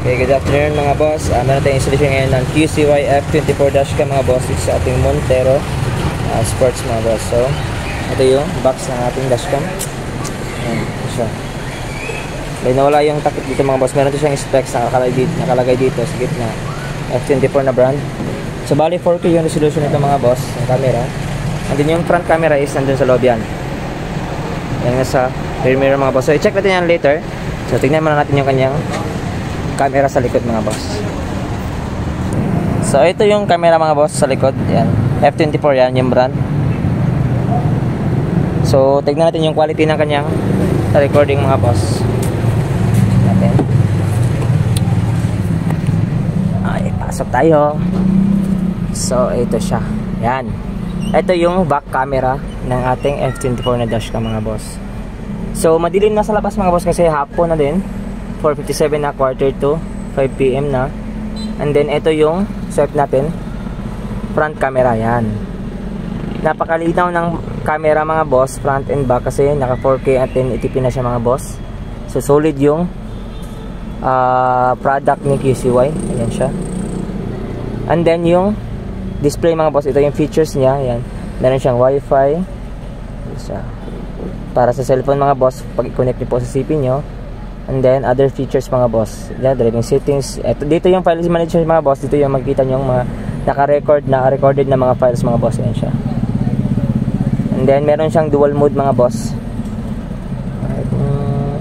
Okay, good afternoon mga boss. Meron tayong installation ngayon ng QCY F24 dashcam mga boss dito sa ating Montero Sports mga boss. So, ito yung box ng ating dashcam. Ayan, ito siya. Dahil nawala yung takip dito mga boss, meron ito siyang specs na nakalagay dito sa gitna. F24 na brand. So, bali 4K yung resolution nito mga boss, yung camera. And then yung front camera is nandun sa loob yan. Yan nasa rear mirror mga boss. So, i-check natin yan later. So, tignan muna natin yung kanyang camera sa likod mga boss. So ito yung camera mga boss sa likod. Yan. F24 yan yung brand. So tignan natin yung quality ng kanyang recording mga boss. Natin. Ay, pasok tayo. So ito siya. Yan. Ito yung back camera ng ating F24 na dashcam mga boss. So madilim na sa labas mga boss kasi hapon na din. 4:57 na, quarter to 5 PM na. And then ito yung swipe natin, front camera. Yan, napakalinaw ng camera mga boss, front and back, kasi naka 4K at 1080p na siya mga boss. So solid yung product ni QCY. Ayan siya. And then yung display mga boss, ito yung features niya. Yan, meron siyang wifi. Isa para sa cellphone mga boss pag i-connect niyo po sa CP nyo. And then other features mga boss, driving settings. Dito yung file management mga boss. Dito yung makikita nyo yung mga naka-recorded na mga files mga boss. Ayan siya. And then meron siyang dual mode mga boss.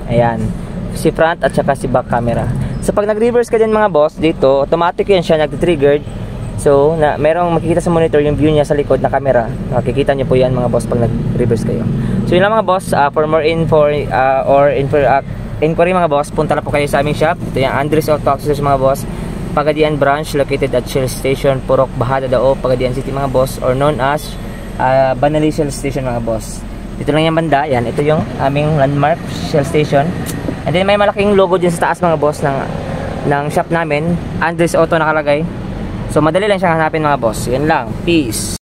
Ayan, si front at saka si back camera. So pag nag-reverse ka din mga boss, dito automatic yan siya nag-triggered. So merong makikita sa monitor yung view niya sa likod na camera. Makikita nyo po yan mga boss pag nag-reverse kayo. So yun lang mga boss. For more info inquiry mga boss, punta na po kayo sa aming shop. Ito yung Andres Auto Accessories mga boss, Pagadian branch, located at Shell Station, Purok, Bahada Dao, Pagadian City mga boss, or known as Banali Shell Station mga boss. Dito lang yung banda. Yan, ito yung aming landmark, Shell Station. And then may malaking logo din sa taas mga boss ng shop namin, Andres Auto nakalagay. So madali lang siyang hanapin mga boss. Yan lang, peace.